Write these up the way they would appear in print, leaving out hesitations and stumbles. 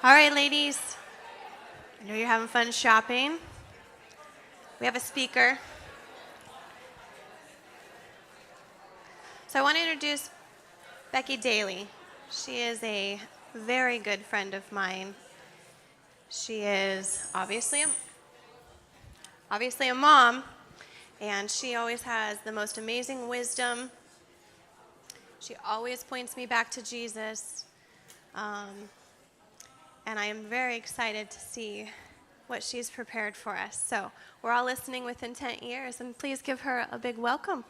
All right, ladies. I know you're having fun shopping. We have a speaker. So I want to introduce Beckie Daley. She is a very good friend of mine. She is obviously a mom, and she always has the most amazing wisdom. She always points me back to Jesus. And I am very excited to see what she's prepared for us. So we're all listening with intent ears, and please give her a big welcome.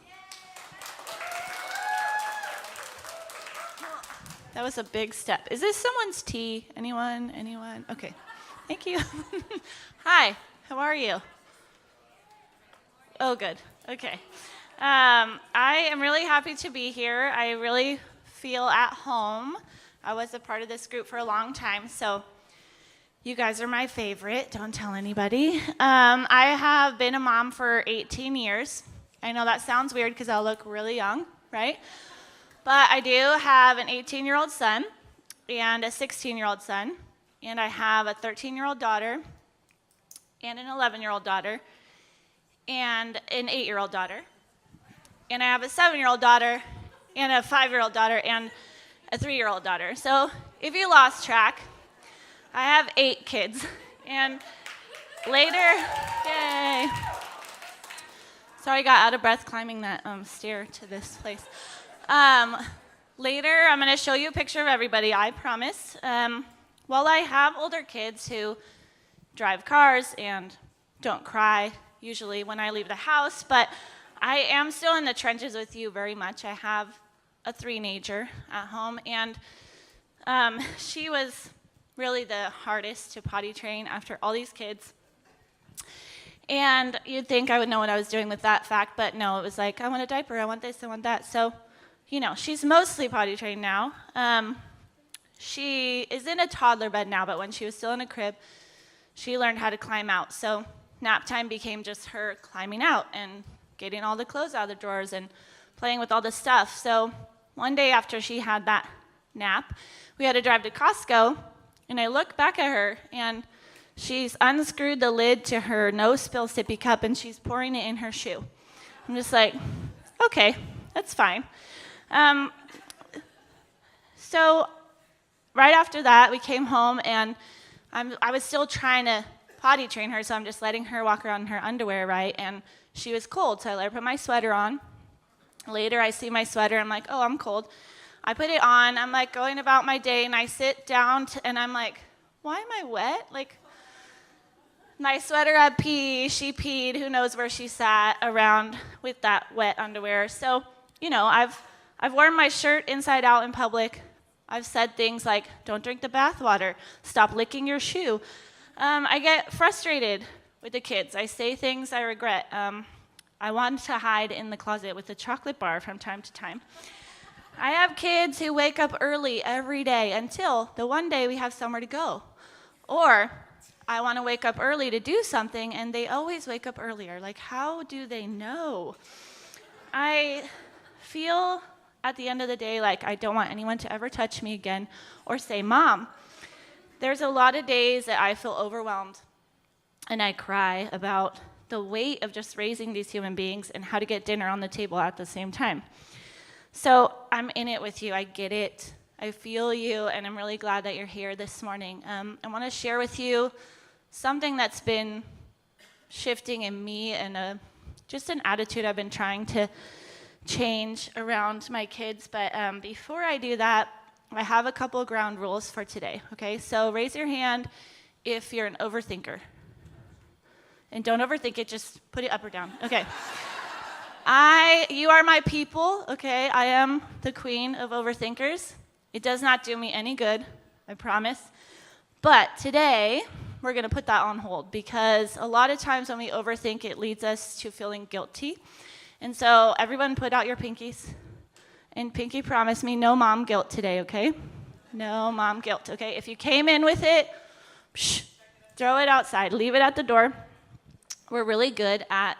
That was a big step. Is this someone's tea? Anyone? Anyone? Okay. Thank you. Hi. How are you? Oh, good. Okay. I am really happy to be here. I really feel at home. I was a part of this group for a long time, so you guys are my favorite. Don't tell anybody. I have been a mom for 18 years. I know that sounds weird because I look really young, right? But I do have an 18-year-old son and a 16-year-old son, and I have a 13-year-old daughter and an 11-year-old daughter and an 8-year-old daughter. And I have a 7-year-old daughter and a 5-year-old daughter and a 3-year-old daughter. So if you lost track, I have 8 kids. And later, yay. Sorry, I got out of breath climbing that stair to this place. Later, I'm going to show you a picture of everybody, I promise. Well, I have older kids who drive cars and don't cry usually when I leave the house, but I am still in the trenches with you very much. I have a 3-nager at home, and she was really the hardest to potty train after all these kids. And you'd think I would know what I was doing with that fact, but no, it was like, I want a diaper, I want this, I want that. So, she's mostly potty trained now. She is in a toddler bed now, but when she was still in a crib, she learned how to climb out. So nap time became just her climbing out and getting all the clothes out of the drawers and playing with all the stuff. So one day after she had that nap, we had to drive to Costco, and I look back at her, and she's unscrewed the lid to her no-spill sippy cup, and she's pouring it in her shoe. I'm just like, okay, that's fine. So right after that, we came home, and I was still trying to potty train her, so I'm just letting her walk around in her underwear, right? And she was cold, so I let her put my sweater on. Later, I see my sweater. I'm like, oh, I'm cold. I put it on. I'm like going about my day, and I sit down, and I'm like, why am I wet? Like, my sweater had pee. She peed. Who knows where she sat around with that wet underwear. So, I've worn my shirt inside out in public. I've said things like, don't drink the bathwater. Stop licking your shoe. I get frustrated with the kids. I say things I regret. I want to hide in the closet with a chocolate bar from time to time. I have kids who wake up early every day until the one day we have somewhere to go. Or I want to wake up early to do something, and they always wake up earlier. Like, how do they know? I feel at the end of the day like I don't want anyone to ever touch me again or say, Mom. There's a lot of days that I feel overwhelmed, and I cry about the weight of just raising these human beings and how to get dinner on the table at the same time. So I'm in it with you. I get it. I feel you, and I'm really glad that you're here this morning. I want to share with you something that's been shifting in me and just an attitude I've been trying to change around my kids. But before I do that, I have a couple ground rules for today, okay? So raise your hand if you're an overthinker. And don't overthink it, just put it up or down. Okay. You are my people, okay? I am the queen of overthinkers. It does not do me any good, I promise. But today, we're going to put that on hold because a lot of times when we overthink, it leads us to feeling guilty. And so everyone put out your pinkies. And Pinky promised me no mom guilt today, okay? No mom guilt, okay? If you came in with it, throw it outside. Leave it at the door. We're really good at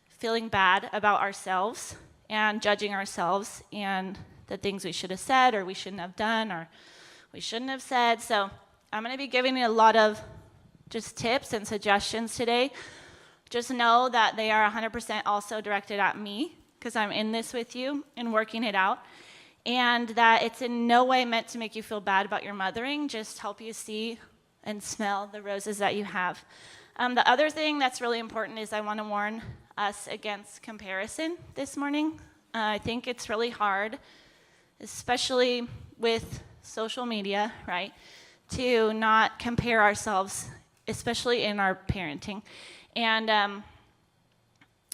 feeling bad about ourselves and judging ourselves and the things we should have said or we shouldn't have done, or we shouldn't have said. So I'm going to be giving you a lot of just tips and suggestions today. Just know that they are 100% also directed at me, because I'm in this with you and working it out. And that it's in no way meant to make you feel bad about your mothering, just help you see and smell the roses that you have. The other thing that's really important is I want to warn us against comparison this morning. I think it's really hard, especially with social media, right, to not compare ourselves, especially in our parenting. And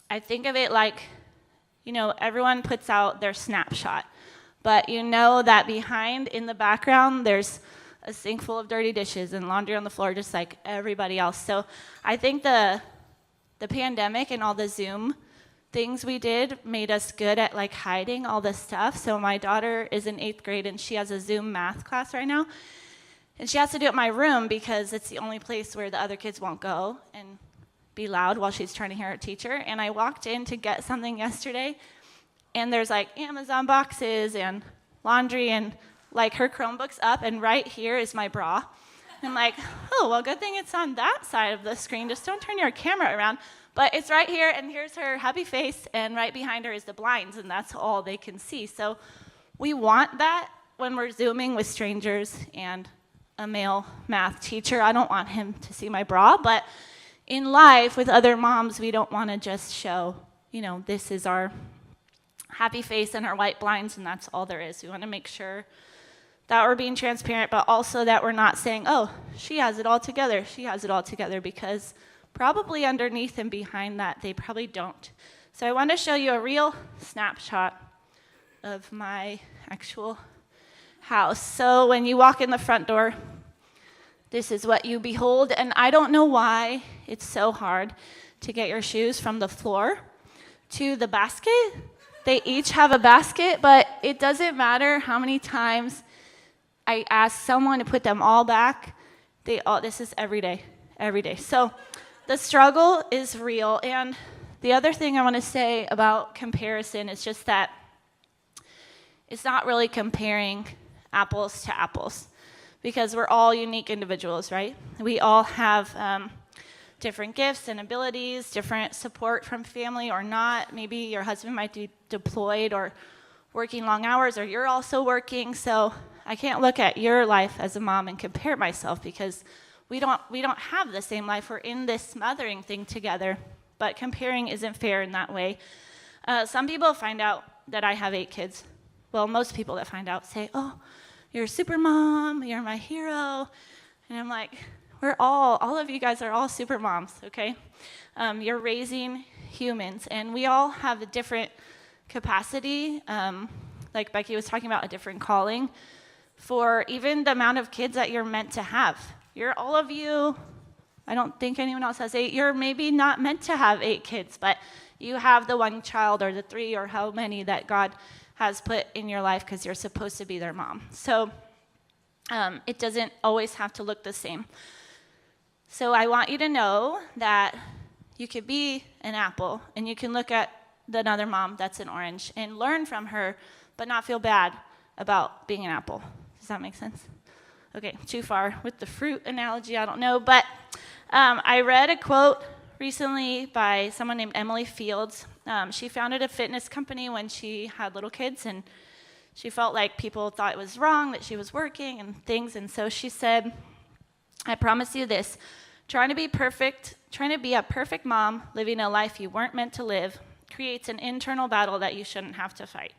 I think of it like, everyone puts out their snapshot, but you know that behind, in the background, there's a sink full of dirty dishes and laundry on the floor, just like everybody else. So I think the pandemic and all the Zoom things we did made us good at like hiding all this stuff. So my daughter is in 8th grade and she has a Zoom math class right now. And she has to do it in my room because it's the only place where the other kids won't go and be loud while she's trying to hear her teacher. And I walked in to get something yesterday, and there's like Amazon boxes and laundry, and like her Chromebook's up, and right here is my bra. I'm like, oh, well, good thing it's on that side of the screen. Just don't turn your camera around. But it's right here, and here's her happy face, and right behind her is the blinds, and that's all they can see. So we want that when we're Zooming with strangers and a male math teacher. I don't want him to see my bra, but in life with other moms, we don't want to just show, this is our happy face and our white blinds, and that's all there is. We want to make sure that we're being transparent, but also that we're not saying, oh, she has it all together, because probably underneath and behind that, they probably don't. So I want to show you a real snapshot of my actual house. So when you walk in the front door, this is what you behold, and I don't know why it's so hard to get your shoes from the floor to the basket. They each have a basket, but it doesn't matter how many times I ask someone to put them all back. This is every day. So the struggle is real. And the other thing I want to say about comparison is just that it's not really comparing apples to apples, because we're all unique individuals, right? We all have different gifts and abilities, different support from family or not. Maybe your husband might be deployed or working long hours, or you're also working. So I can't look at your life as a mom and compare myself, because we don't have the same life. We're in this mothering thing together, but comparing isn't fair in that way. Some people find out that I have 8 kids. Well, most people that find out say, oh, you're a super mom, you're my hero. And I'm like, all of you guys are all super moms, okay? You're raising humans, and we all have a different capacity, like Beckie was talking about, a different calling for even the amount of kids that you're meant to have. All of you, I don't think anyone else has 8, you're maybe not meant to have 8 kids, but you have the 1 child or the 3 or how many that God has put in your life because you're supposed to be their mom. So it doesn't always have to look the same. So I want you to know that you could be an apple, and you can look at another mom that's an orange and learn from her, but not feel bad about being an apple. Does that make sense? Okay, too far with the fruit analogy, I don't know. But I read a quote recently by someone named Emily Fields. She founded a fitness company when she had little kids, and she felt like people thought it was wrong that she was working and things. And so she said, I promise you this, trying to be a perfect mom, living a life you weren't meant to live, creates an internal battle that you shouldn't have to fight.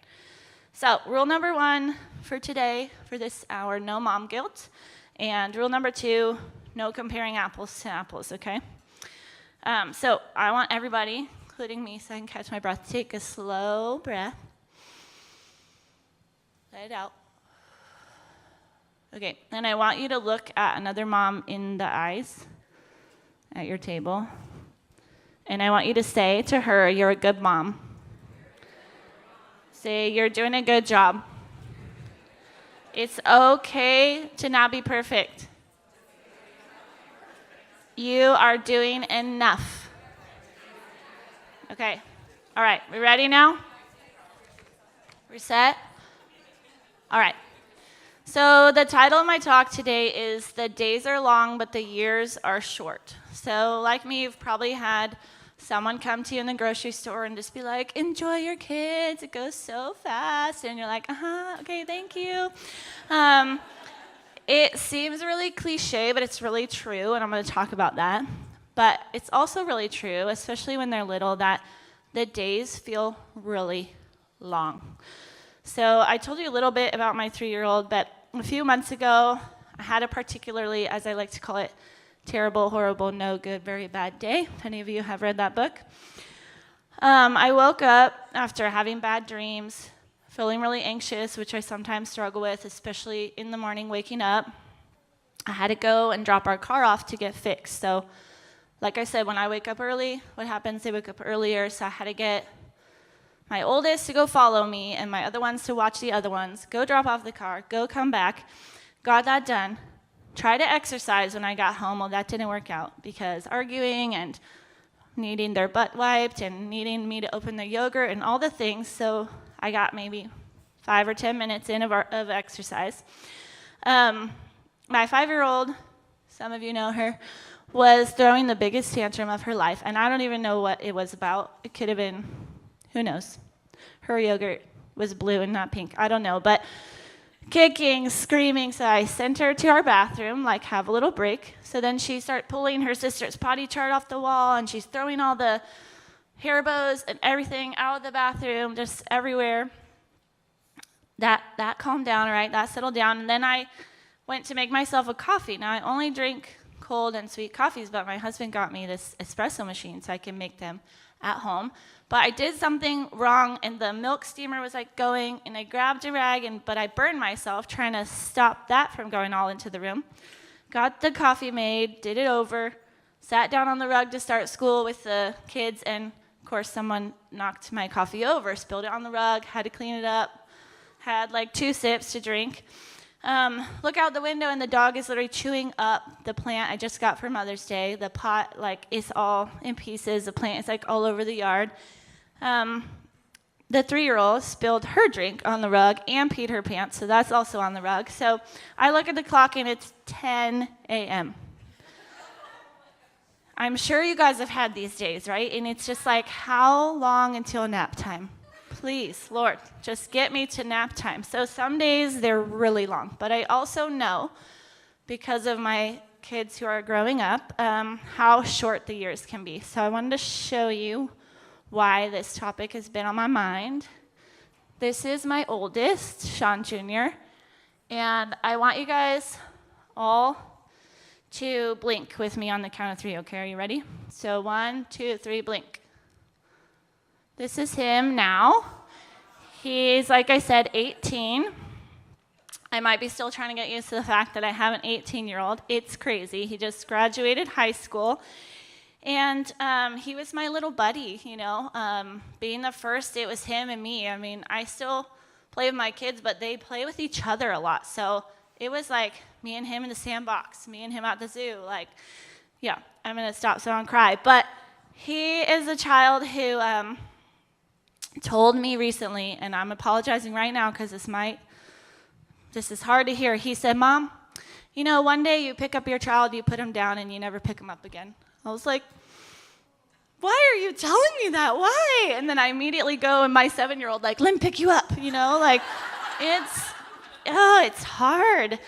So rule number 1 for today, for this hour, no mom guilt. And rule number 2, no comparing apples to apples, okay? So I want everybody, including me, so I can catch my breath, take a slow breath. Let it out. Okay, and I want you to look at another mom in the eyes at your table. And I want you to say to her, you're a good mom. Say, you're doing a good job. It's okay to not be perfect. You are doing enough. Okay, all right, we ready now? We're set? All right. So the title of my talk today is "The Days Are Long, but the Years Are Short." So like me, you've probably had someone come to you in the grocery store and just be like, "Enjoy your kids, it goes so fast," and you're like, okay, thank you. It seems really cliche, but it's really true, and I'm going to talk about that. But it's also really true, especially when they're little, that the days feel really long. So I told you a little bit about my 3-year-old, but a few months ago, I had a particularly, as I like to call it, terrible, horrible, no good, very bad day. If any of you have read that book. I woke up after having bad dreams, feeling really anxious, which I sometimes struggle with, especially in the morning waking up. I had to go and drop our car off to get fixed. So like I said, when I wake up early, what happens? They wake up earlier, so I had to get my oldest to go follow me and my other ones to watch the other ones, go drop off the car, go come back, got that done, try to exercise when I got home. Well, that didn't work out because arguing and needing their butt wiped and needing me to open their yogurt and all the things, so I got maybe 5 or 10 minutes in of exercise. My 5-year-old, some of you know her, was throwing the biggest tantrum of her life, and I don't even know what it was about. It could have been, who knows? Her yogurt was blue and not pink. I don't know, but kicking, screaming, so I sent her to our bathroom, like have a little break. So then she started pulling her sister's potty chart off the wall, and she's throwing all the hair bows and everything out of the bathroom, just everywhere. That calmed down, right? That settled down, and then I went to make myself a coffee. Now, I only drink cold and sweet coffees, but my husband got me this espresso machine so I can make them at home. But I did something wrong, and the milk steamer was like going, and I grabbed a rag, but I burned myself trying to stop that from going all into the room. Got the coffee made, did it over, sat down on the rug to start school with the kids, and of course someone knocked my coffee over, spilled it on the rug, had to clean it up, had like 2 sips to drink. Look out the window, and the dog is literally chewing up the plant I just got for Mother's Day. The pot, like, is all in pieces. The plant is, like, all over the yard. The 3-year-old spilled her drink on the rug and peed her pants, so that's also on the rug. So I look at the clock, and it's 10 a.m. I'm sure you guys have had these days, right? And it's just like, how long until nap time? Please, Lord, just get me to nap time. So some days they're really long, but I also know, because of my kids who are growing up, how short the years can be. So I wanted to show you why this topic has been on my mind. This is my oldest, Sean Jr., and I want you guys all to blink with me on the count of 3, okay? Are you ready? So 1, 2, 3, blink. This is him now. He's, like I said, 18. I might be still trying to get used to the fact that I have an 18-year-old. It's crazy. He just graduated high school. And he was my little buddy, you know. Being the first, it was him and me. I mean, I still play with my kids, but they play with each other a lot. So it was like me and him in the sandbox, me and him at the zoo. Like, yeah, I'm going to stop so I don't cry. But he is a child who told me recently, and I'm apologizing right now because this is hard to hear. He said, "Mom, you know, one day you pick up your child, you put him down, and you never pick him up again." I was like, "Why are you telling me that? Why?" And then I immediately go, and my 7-year-old, like, "Let me pick you up," you know? Like, it's hard.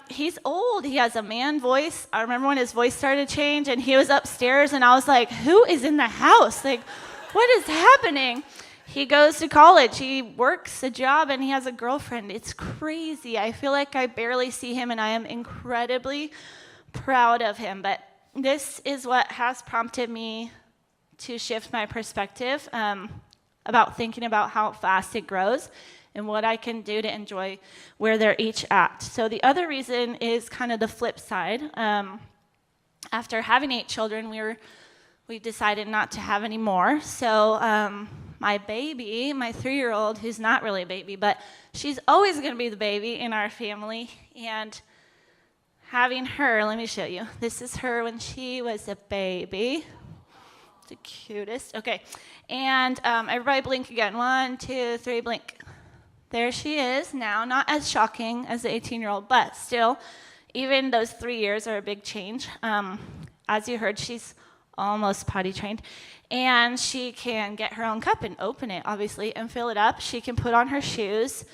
He's old. He has a man voice. I remember when his voice started to change, and he was upstairs, and I was like, who is in the house? Like, what is happening? He goes to college. He works a job, and he has a girlfriend. It's crazy. I feel like I barely see him, and I am incredibly proud of him. But this is what has prompted me to shift my perspective about thinking about how fast it grows and what I can do to enjoy where they're each at. So the other reason is kind of the flip side. After having 8 children, we decided not to have any more. So my baby, my 3-year-old, who's not really a baby, but she's always going to be the baby in our family. And having her, let me show you. This is her when she was a baby. The cutest. Okay. And everybody blink again. 1, 2, 3, blink. there she is now, not as shocking as the 18-year-old, but still, even those 3 years are a big change. As you heard, she's almost potty trained, and she can get her own cup and open it, obviously, and fill it up. She can put on her shoes.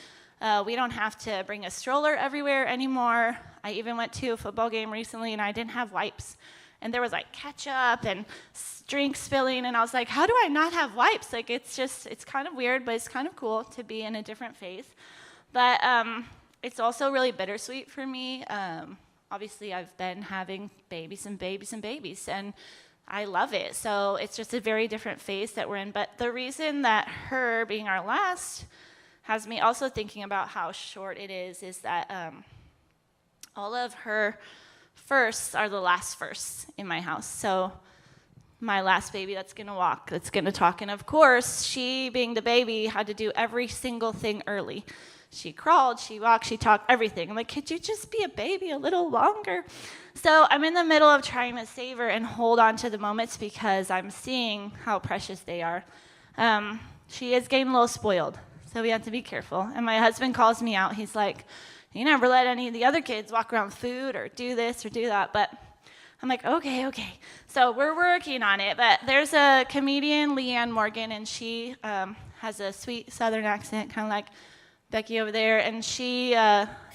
We don't have to bring a stroller everywhere anymore. I even went to a football game recently, and I didn't have wipes. And there was like ketchup and drink spilling, and I was like, how do I not have wipes? Like, it's kind of weird, but it's kind of cool to be in a different phase. But it's also really bittersweet for me. Obviously, I've been having babies and babies and babies, and I love it. So it's just a very different phase that we're in. But the reason that her being our last has me also thinking about how short it is that all of her firsts are the last firsts in my house. So my last baby that's going to walk, that's going to talk. And of course, she, being the baby, had to do every single thing early. She crawled, she walked, she talked, everything. I'm like, could you just be a baby a little longer? So I'm in the middle of trying to savor and hold on to the moments because I'm seeing how precious they are. She is getting a little spoiled, so we have to be careful. And my husband calls me out. He's like, you never let any of the other kids walk around food or do this or do that. But I'm like, okay. So we're working on it. But there's a comedian, Leanne Morgan, and she has a sweet southern accent, kind of like Beckie over there, and she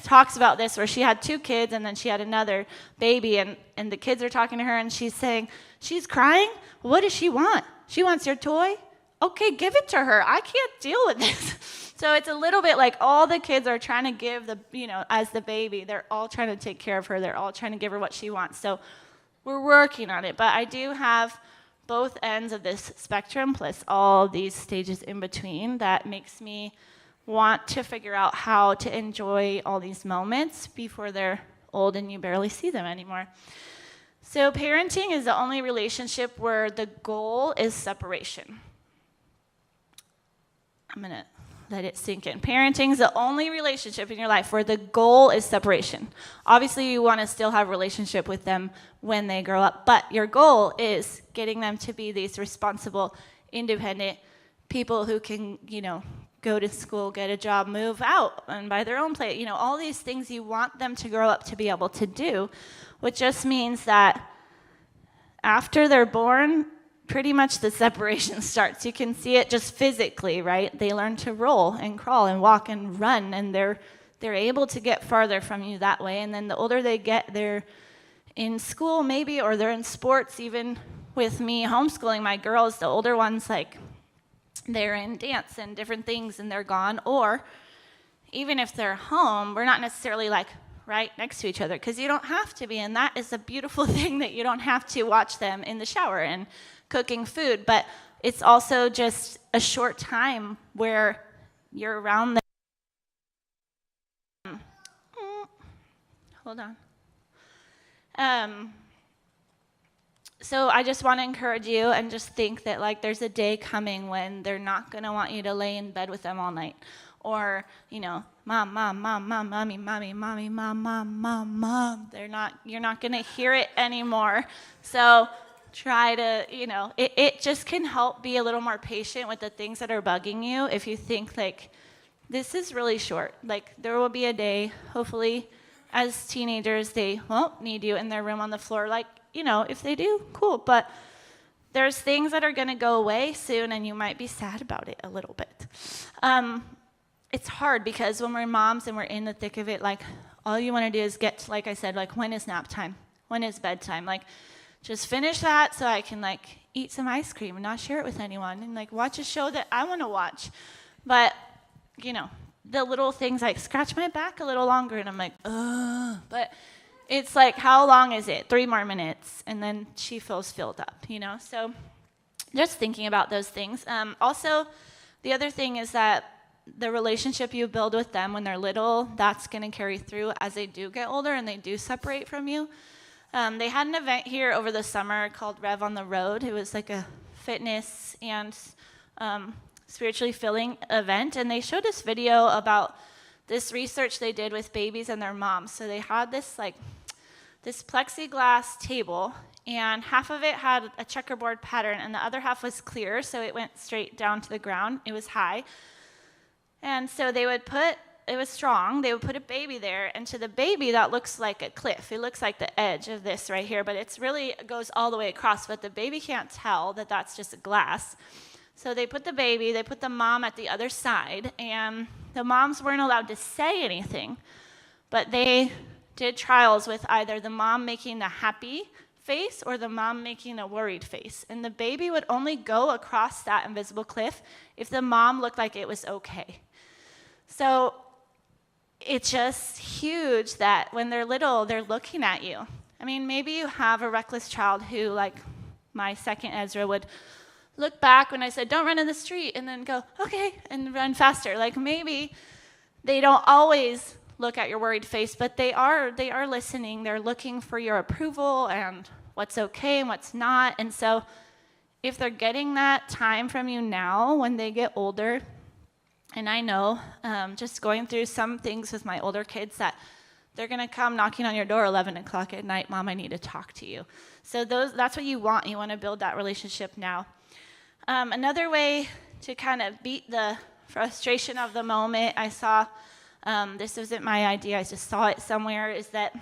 talks about this where she had 2 kids and then she had another baby, and the kids are talking to her and she's saying, she's crying? What does she want? She wants your toy? Okay, give it to her. I can't deal with this. So it's a little bit like all the kids are trying to give as the baby, they're all trying to take care of her. They're all trying to give her what she wants. So we're working on it, but I do have both ends of this spectrum plus all these stages in between that makes me want to figure out how to enjoy all these moments before they're old and you barely see them anymore. So parenting is the only relationship where the goal is separation. I'm going to let it sink in. Parenting is the only relationship in your life where the goal is separation. Obviously, you want to still have a relationship with them when they grow up, but your goal is getting them to be these responsible, independent people who can, go to school, get a job, move out, and buy their own place. All these things you want them to grow up to be able to do, which just means that after they're born, pretty much the separation starts. You can see it just physically, right? They learn to roll and crawl and walk and run, and they're able to get farther from you that way. And then the older they get, they're in school maybe, or they're in sports. Even with me homeschooling my girls, the older ones, like, they're in dance and different things and they're gone. Or even if they're home, we're not necessarily like right next to each other because you don't have to be. And that is a beautiful thing, that you don't have to watch them in the shower and cooking food. But it's also just a short time where you're around them. Hold on. So I just want to encourage you and just think that there's a day coming when they're not going to want you to lay in bed with them all night. Or, mom, mommy, mom. You're not going to hear it anymore. So try to, it just can help be a little more patient with the things that are bugging you if you think this is really short. There will be a day, hopefully, as teenagers, they won't need you in their room on the floor. If they do, cool. But there's things that are going to go away soon, and you might be sad about it a little bit. It's hard because when we're moms and we're in the thick of it, all you want to do is get, like I said, when is nap time? When is bedtime? Just finish that so I can, eat some ice cream and not share it with anyone and, watch a show that I want to watch. But, the little things scratch my back a little longer, and I'm like, ugh. But it's how long is it? 3 more minutes, and then she feels filled up, So just thinking about those things. Also, the other thing is that the relationship you build with them when they're little, that's going to carry through as they do get older and they do separate from you. They had an event here over the summer called Rev on the Road. It was a fitness and spiritually filling event, and they showed this video about this research they did with babies and their moms. So they had this this plexiglass table, and half of it had a checkerboard pattern and the other half was clear, so it went straight down to the ground. It was high. And so they would put, it was strong, they would put a baby there, and to the baby that looks like a cliff. It looks like the edge of this right here, but it's really, it goes all the way across, but the baby can't tell that that's just a glass. So they put the baby, they put the mom at the other side, and the moms weren't allowed to say anything, but they did trials with either the mom making a happy face or the mom making a worried face. And the baby would only go across that invisible cliff if the mom looked like it was okay. So it's just huge that when they're little, they're looking at you. I mean, maybe you have a reckless child who, like my second Ezra, would look back when I said, don't run in the street, and then go, okay, and run faster. Like maybe they don't always look at your worried face, but they are listening. They're looking for your approval and what's okay and what's not. And so if they're getting that time from you now when they get older, and I know just going through some things with my older kids that they're going to come knocking on your door 11 o'clock at night, Mom, I need to talk to you. So that's what you want. You want to build that relationship now. Another way to kind of beat the frustration of the moment, I saw, this wasn't my idea, I just saw it somewhere, is that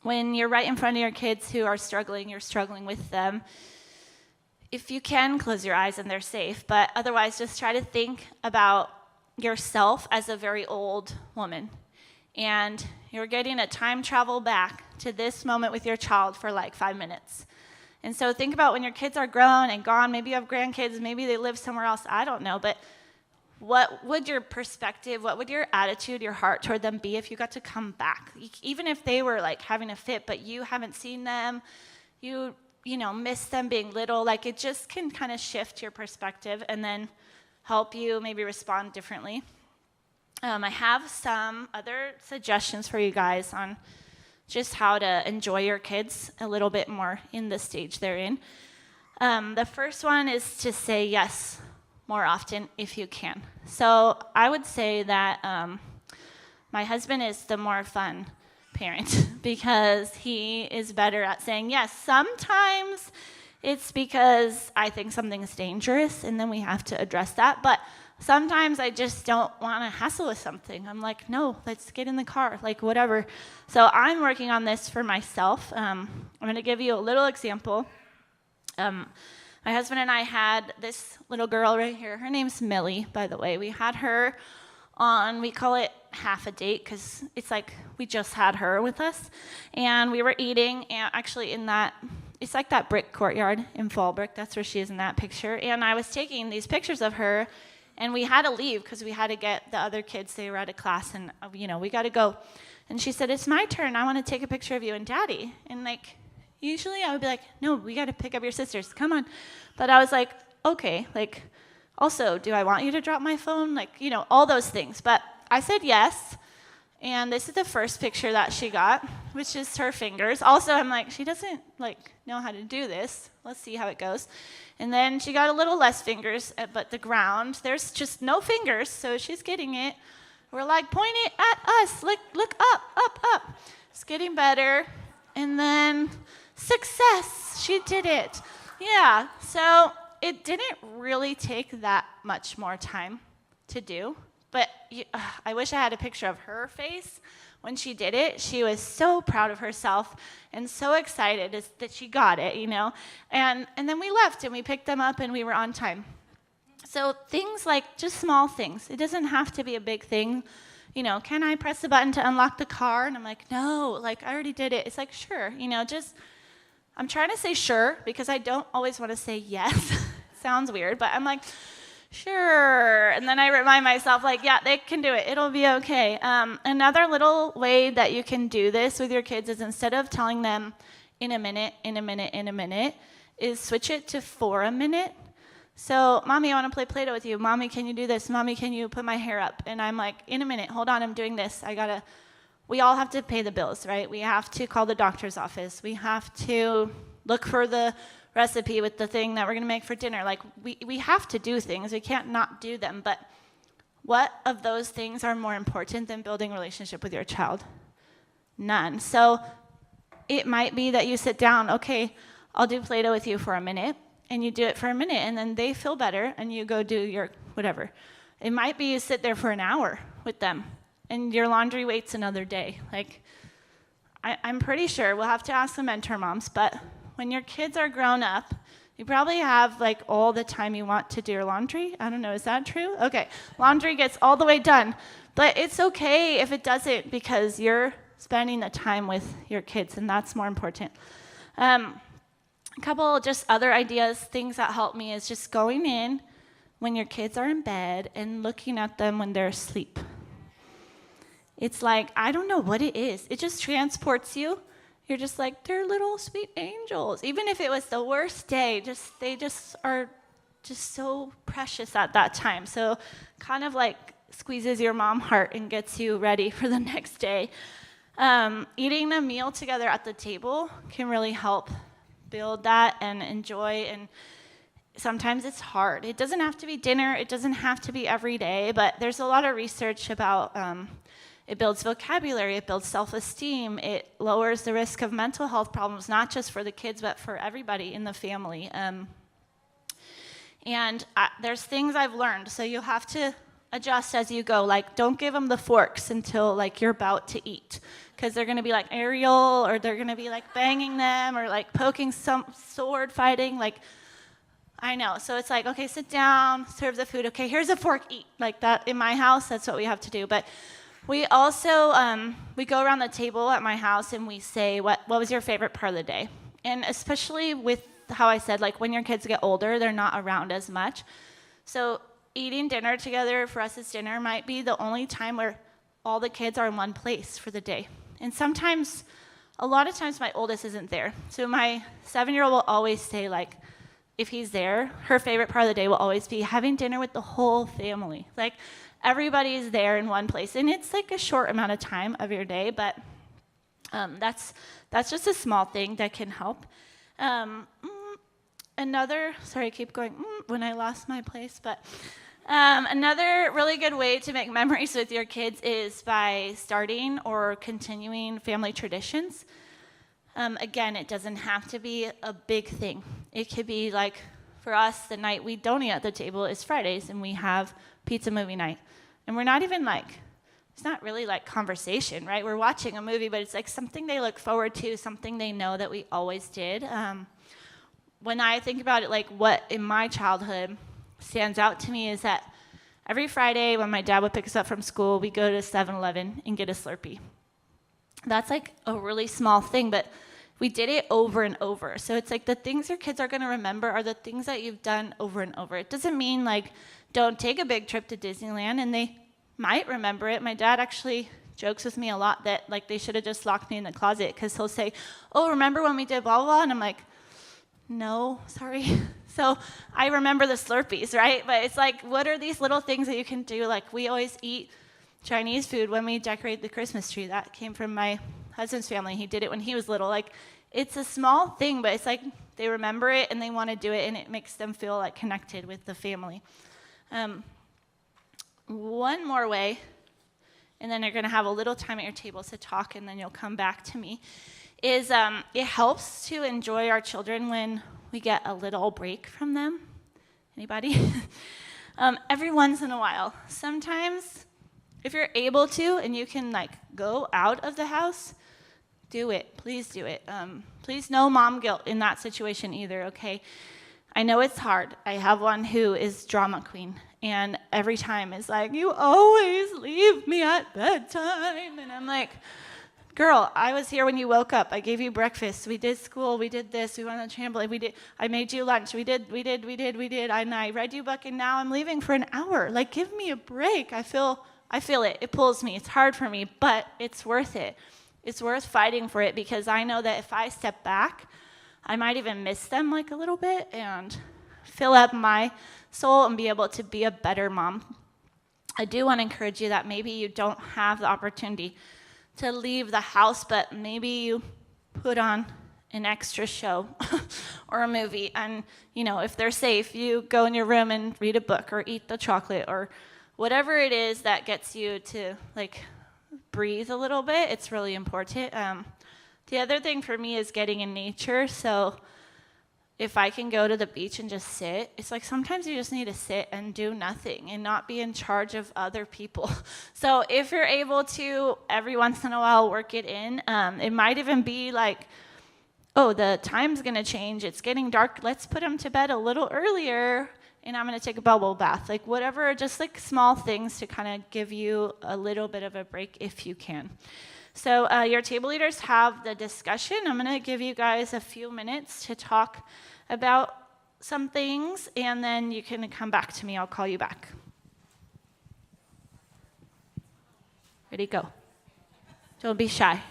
when you're right in front of your kids who are struggling, you're struggling with them. If you can, close your eyes and they're safe, but otherwise just try to think about yourself as a very old woman. And you're getting a time travel back to this moment with your child for like 5 minutes. And so think about when your kids are grown and gone, maybe you have grandkids, maybe they live somewhere else, I don't know, but what would your perspective, what would your attitude, your heart toward them be if you got to come back? Even if they were like having a fit, but you haven't seen them, you miss them being little, like it just can kind of shift your perspective and then help you maybe respond differently. I have some other suggestions for you guys on just how to enjoy your kids a little bit more in the stage they're in. The first one is to say yes more often if you can. So I would say that my husband is the more fun parent because he is better at saying yes. Sometimes it's because I think something is dangerous and then we have to address that, but sometimes I just don't want to hassle with something. I'm like, no, let's get in the car, like whatever. So I'm working on this for myself. I'm going to give you a little example. My husband and I had this little girl right here. Her name's Millie, by the way. We had her on, we call it half a date because it's like we just had her with us. And we were eating, and actually in that, it's like that brick courtyard in Fallbrook. That's where she is in that picture. And I was taking these pictures of her, and we had to leave because we had to get the other kids. They were at a class, and, we got to go. And she said, it's my turn. I want to take a picture of you and Daddy. And, usually I would be like, no, we got to pick up your sisters. Come on. But I was like, okay. Also, do I want you to drop my phone? All those things. But I said yes. And this is the first picture that she got, which is her fingers. Also, I'm like, she doesn't, know how to do this. Let's see how it goes. And then she got a little less fingers, but the ground, there's just no fingers, so she's getting it. We're like, point it at us. Look up, up, up. It's getting better. And then success. She did it. Yeah, so it didn't really take that much more time to do. But I wish I had a picture of her face when she did it. She was so proud of herself and so excited that she got it, And then we left and we picked them up and we were on time. So things like just small things. It doesn't have to be a big thing. Can I press the button to unlock the car? And I'm like, no, I already did it. It's like, sure, I'm trying to say sure because I don't always want to say yes. Sounds weird, but I'm like, sure. And then I remind myself, yeah, they can do it. It'll be okay. Another little way that you can do this with your kids is instead of telling them in a minute, is switch it to for a minute. So, Mommy, I want to play Play-Doh with you. Mommy, can you do this? Mommy, can you put my hair up? And I'm like, in a minute, hold on, I'm doing this. We all have to pay the bills, right? We have to call the doctor's office. We have to look for the recipe with the thing that we're going to make for dinner. We have to do things. We can't not do them. But what of those things are more important than building a relationship with your child? None. So it might be that you sit down, okay, I'll do Play-Doh with you for a minute, and you do it for a minute, and then they feel better, and you go do your whatever. It might be you sit there for an hour with them, and your laundry waits another day. Like, I'm pretty sure, we'll have to ask the mentor moms, but when your kids are grown up, you probably have like all the time you want to do your laundry. I don't know, is that true? Okay, laundry gets all the way done, but it's okay if it doesn't because you're spending the time with your kids, and that's more important. A couple just other ideas, things that help me is just going in when your kids are in bed and looking at them when they're asleep. It's like, I don't know what it is. It just transports you. You're just like, they're little sweet angels. Even if it was the worst day, they just are just so precious at that time. So kind of like squeezes your mom heart and gets you ready for the next day. Eating a meal together at the table can really help build that and enjoy. And sometimes it's hard. It doesn't have to be dinner. It doesn't have to be every day. But there's a lot of research about it builds vocabulary, it builds self-esteem, it lowers the risk of mental health problems, not just for the kids, but for everybody in the family. There's things I've learned, so you'll have to adjust as you go. Like, don't give them the forks until like you're about to eat, because they're gonna be like Ariel, or they're gonna be like banging them, or like poking some sword fighting, like, I know. So it's like, okay, sit down, serve the food, okay, here's a fork, eat. Like that in my house, that's what we have to do. But we also, we go around the table at my house and we say, what was your favorite part of the day? And especially with how I said, like when your kids get older, they're not around as much. So eating dinner together for us as dinner might be the only time where all the kids are in one place for the day. And sometimes, a lot of times my oldest isn't there. So my 7-year-old will always say, like, if he's there, her favorite part of the day will always be having dinner with the whole family. Like, everybody's there in one place, and it's like a short amount of time of your day, but that's just a small thing that can help. Sorry, I keep going when I lost my place, but another really good way to make memories with your kids is by starting or continuing family traditions. Again, it doesn't have to be a big thing. It could be like, for us, the night we don't eat at the table is Fridays, and we have pizza movie night. And we're not even like, it's not really like conversation, right? We're watching a movie, but it's like something they look forward to, something they know that we always did. When I think about it, like what in my childhood stands out to me is that every Friday when my dad would pick us up from school, we go to 7-Eleven and get a Slurpee. That's like a really small thing, but we did it over and over. So it's like the things your kids are going to remember are the things that you've done over and over. It doesn't mean like don't take a big trip to Disneyland, and they might remember it. My dad actually jokes with me a lot that like they should have just locked me in the closet, because he'll say, oh, remember when we did blah, blah, blah? And I'm like, no, sorry. So I remember the Slurpees, right? But it's like, what are these little things that you can do? Like we always eat Chinese food when we decorate the Christmas tree. That came from my husband's family. He did it when he was little. Like, it's a small thing, but it's like they remember it and they want to do it, and it makes them feel like connected with the family. One more way, and then you're going to have a little time at your tables to talk, and then you'll come back to me, is it helps to enjoy our children when we get a little break from them. Anybody? Every once in a while. Sometimes, if you're able to and you can like go out of the house, do it. Please do it. Please no mom guilt in that situation either, okay? I know it's hard. I have one who is drama queen, and every time is like, you always leave me at bedtime. And I'm like, girl, I was here when you woke up. I gave you breakfast. We did school. We did this. We went on the trampoline. I made you lunch. We did. And I read you a book, and now I'm leaving for an hour. Like, give me a break. I feel it. It pulls me. It's hard for me, but it's worth it. It's worth fighting for it, because I know that if I step back, I might even miss them like a little bit and fill up my soul and be able to be a better mom. I do want to encourage you that maybe you don't have the opportunity to leave the house, but maybe you put on an extra show or a movie, and if they're safe, you go in your room and read a book or eat the chocolate or whatever it is that gets you to like breathe a little bit. It's really important. The other thing for me is getting in nature. So if I can go to the beach and just sit, it's like sometimes you just need to sit and do nothing and not be in charge of other people. So if you're able to every once in a while work it in, it might even be like, oh, the time's gonna change, it's getting dark, let's put him to bed a little earlier and I'm gonna take a bubble bath. Like whatever, just like small things to kind of give you a little bit of a break if you can. So your table leaders have the discussion. I'm going to give you guys a few minutes to talk about some things, and then you can come back to me. I'll call you back. Ready, go. Don't be shy.